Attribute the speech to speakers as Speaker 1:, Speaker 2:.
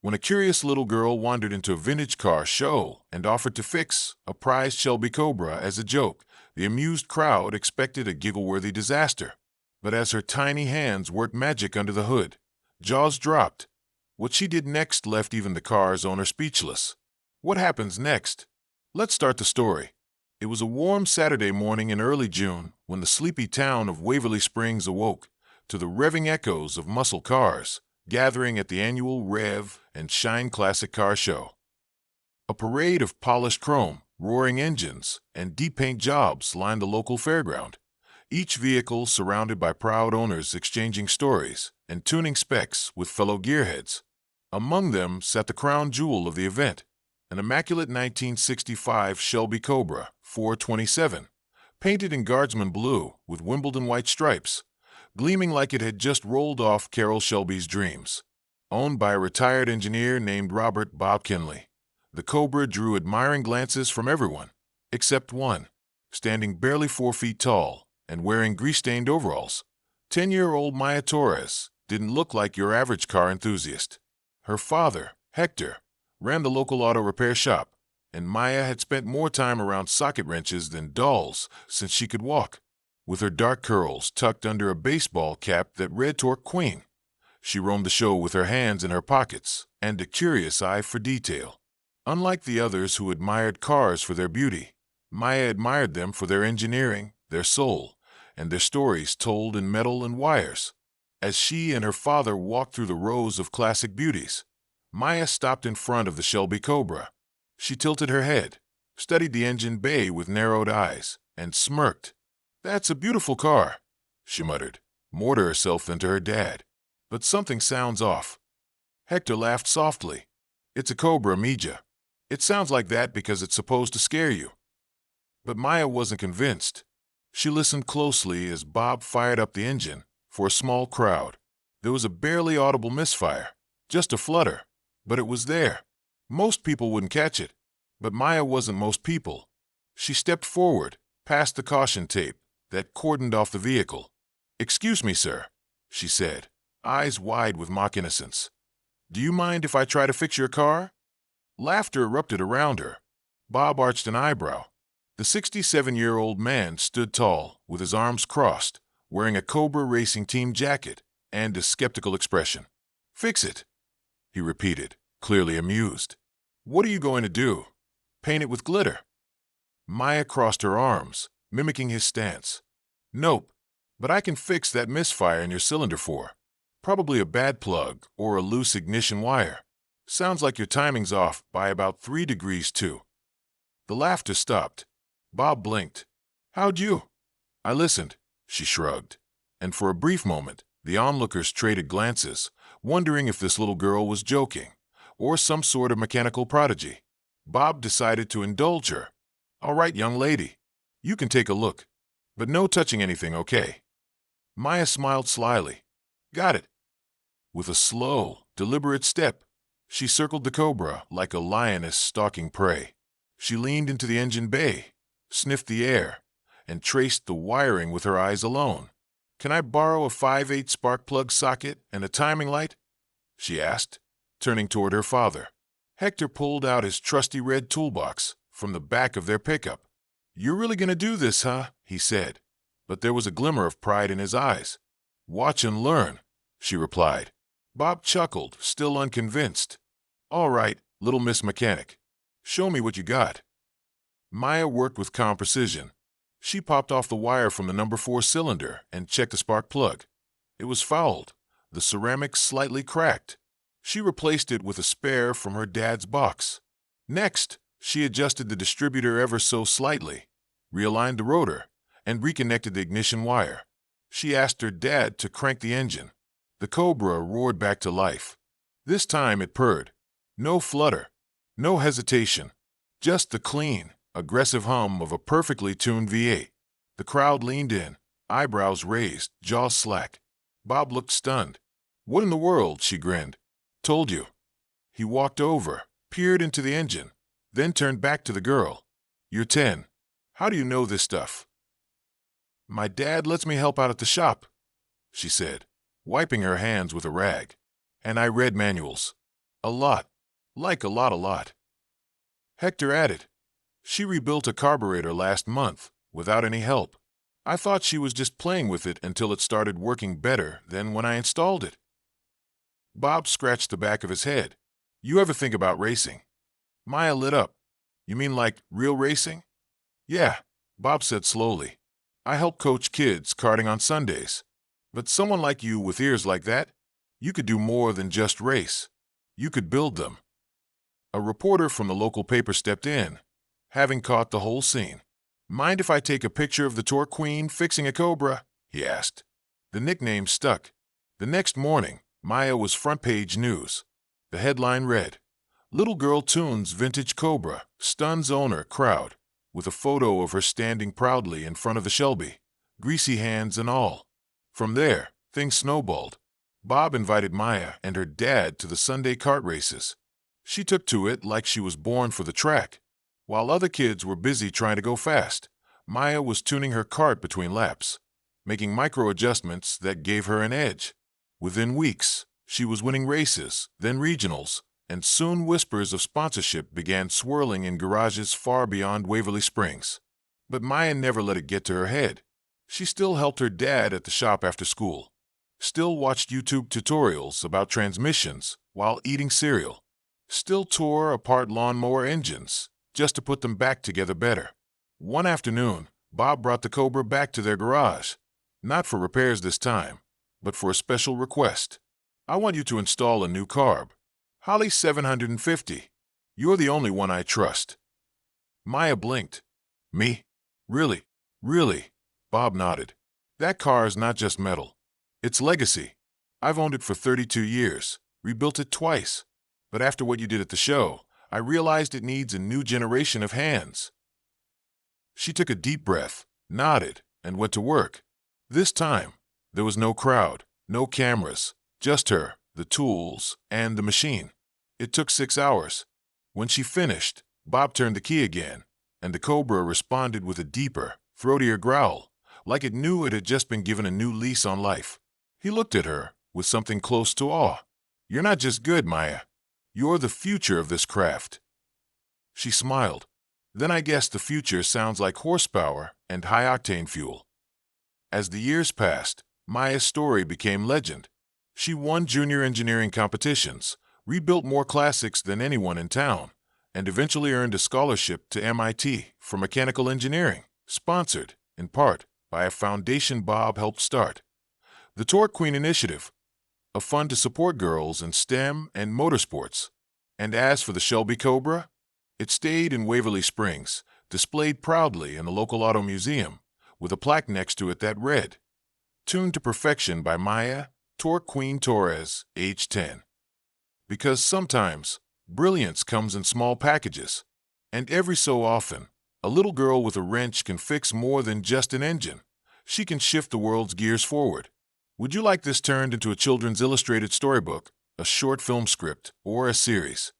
Speaker 1: when a curious little girl wandered into a vintage car show and offered to fix a prized Shelby Cobra as a joke. The amused crowd expected a giggle-worthy disaster. But as her tiny hands worked magic under the hood, jaws dropped. What she did next left even the car's owner speechless. What happens next? Let's start the story. It was a warm Saturday morning in early June when the sleepy town of Waverly Springs awoke to the revving echoes of muscle cars gathering at the annual Rev and Shine Classic Car Show. A parade of polished chrome, roaring engines, and deep paint jobs lined the local fairground, each vehicle surrounded by proud owners exchanging stories and tuning specs with fellow gearheads. Among them sat the crown jewel of the event, an immaculate 1965 Shelby Cobra 427, painted in Guardsman blue with Wimbledon white stripes, gleaming like it had just rolled off Carroll Shelby's dreams. Owned by a retired engineer named Robert Bob Kinley, the Cobra drew admiring glances from everyone, except one, standing barely 4 feet tall and wearing grease-stained overalls. 10-year-old Maya Torres didn't look like your average car enthusiast. Her father, Hector, ran the local auto repair shop, and Maya had spent more time around socket wrenches than dolls since she could walk. With her dark curls tucked under a baseball cap that read Torque Queen, she roamed the show with her hands in her pockets and a curious eye for detail. Unlike the others who admired cars for their beauty, Maya admired them for their engineering, their soul, and their stories told in metal and wires. As she and her father walked through the rows of classic beauties, Maya stopped in front of the Shelby Cobra. She tilted her head, studied the engine bay with narrowed eyes, and smirked. "That's a beautiful car," she muttered, more to herself than to her dad. "But something sounds off." Hector laughed softly. "It's a Cobra, Mija. It sounds like that because it's supposed to scare you." But Maya wasn't convinced. She listened closely as Bob fired up the engine for a small crowd. There was a barely audible misfire, just a flutter, but it was there. Most people wouldn't catch it, but Maya wasn't most people. She stepped forward, past the caution tape that cordoned off the vehicle. "Excuse me, sir," she said, eyes wide with mock innocence. "Do you mind if I try to fix your car?" Laughter erupted around her. Bob arched an eyebrow. The 67-year-old man stood tall, with his arms crossed, wearing a Cobra Racing Team jacket and a skeptical expression. "Fix it," he repeated, clearly amused. "What are you going to do? Paint it with glitter?" Maya crossed her arms, mimicking his stance. "Nope, but I can fix that misfire in your cylinder for. Probably a bad plug or a loose ignition wire. Sounds like your timing's off by about 3 degrees too." The laughter stopped. Bob blinked. "How'd you?" "I listened," she shrugged. And for a brief moment, the onlookers traded glances, wondering if this little girl was joking, or some sort of mechanical prodigy. Bob decided to indulge her. "All right, young lady, you can take a look, but no touching anything, okay?" Maya smiled slyly. "Got it." With a slow, deliberate step, she circled the Cobra like a lioness stalking prey. She leaned into the engine bay, sniffed the air, and traced the wiring with her eyes alone. "Can I borrow a 5/8 spark plug socket and a timing light?" she asked, turning toward her father. Hector pulled out his trusty red toolbox from the back of their pickup. "You're really gonna do this, huh?" he said, but there was a glimmer of pride in his eyes. "Watch and learn," she replied. Bob chuckled, still unconvinced. "All right, little Miss Mechanic, show me what you got." Maya worked with calm precision. She popped off the wire from the number 4 cylinder and checked the spark plug. It was fouled, the ceramic slightly cracked. She replaced it with a spare from her dad's box. Next, she adjusted the distributor ever so slightly, realigned the rotor, and reconnected the ignition wire. She asked her dad to crank the engine. The Cobra roared back to life. This time it purred. No flutter, no hesitation, just the clean, aggressive hum of a perfectly tuned V8. The crowd leaned in, eyebrows raised, jaws slack. Bob looked stunned. "What in the world?" she grinned. "Told you." He walked over, peered into the engine, then turned back to the girl. "You're 10. How do you know this stuff?" "My dad lets me help out at the shop," she said, wiping her hands with a rag. "And I read manuals." A lot. Like a lot. Hector added. She rebuilt a carburetor last month, without any help. I thought she was just playing with it until it started working better than when I installed it. Bob scratched the back of his head. You ever think about racing? Maya lit up. You mean like real racing? Yeah, Bob said slowly. I help coach kids karting on Sundays. But someone like you with ears like that, you could do more than just race. You could build them. A reporter from the local paper stepped in, having caught the whole scene. Mind if I take a picture of the tour queen fixing a Cobra? He asked. The nickname stuck. The next morning, Maya was front-page news. The headline read, Little girl tunes vintage Cobra, stuns owner crowd, with a photo of her standing proudly in front of the Shelby, greasy hands and all. From there, things snowballed. Bob invited Maya and her dad to the Sunday kart races. She took to it like she was born for the track. While other kids were busy trying to go fast, Maya was tuning her kart between laps, making micro-adjustments that gave her an edge. Within weeks, she was winning races, then regionals, and soon whispers of sponsorship began swirling in garages far beyond Waverly Springs. But Maya never let it get to her head. She still helped her dad at the shop after school, still watched YouTube tutorials about transmissions while eating cereal, still tore apart lawnmower engines just to put them back together better. One afternoon, Bob brought the Cobra back to their garage, not for repairs this time, but for a special request. I want you to install a new carb. Holly 750. You're the only one I trust. Maya blinked. Me? Really? Really? Bob nodded. That car is not just metal. It's legacy. I've owned it for 32 years, rebuilt it twice. But after what you did at the show, I realized it needs a new generation of hands. She took a deep breath, nodded, and went to work. This time, there was no crowd, no cameras, just her, the tools, and the machine. It took 6 hours. When she finished, Bob turned the key again, and the Cobra responded with a deeper, throatier growl, like it knew it had just been given a new lease on life. He looked at her with something close to awe. You're not just good, Maya. You're the future of this craft. She smiled. Then I guess the future sounds like horsepower and high-octane fuel. As the years passed, Maya's story became legend. She won junior engineering competitions, rebuilt more classics than anyone in town, and eventually earned a scholarship to MIT for mechanical engineering, sponsored, in part, by a foundation Bob helped start. The Torque Queen Initiative, a fund to support girls in STEM and motorsports. And as for the Shelby Cobra, it stayed in Waverly Springs, displayed proudly in the local auto museum, with a plaque next to it that read, Tuned to perfection by Maya, Torque Queen Torres, age 10. Because sometimes, brilliance comes in small packages, and every so often, a little girl with a wrench can fix more than just an engine. She can shift the world's gears forward. Would you like this turned into a children's illustrated storybook, a short film script, or a series?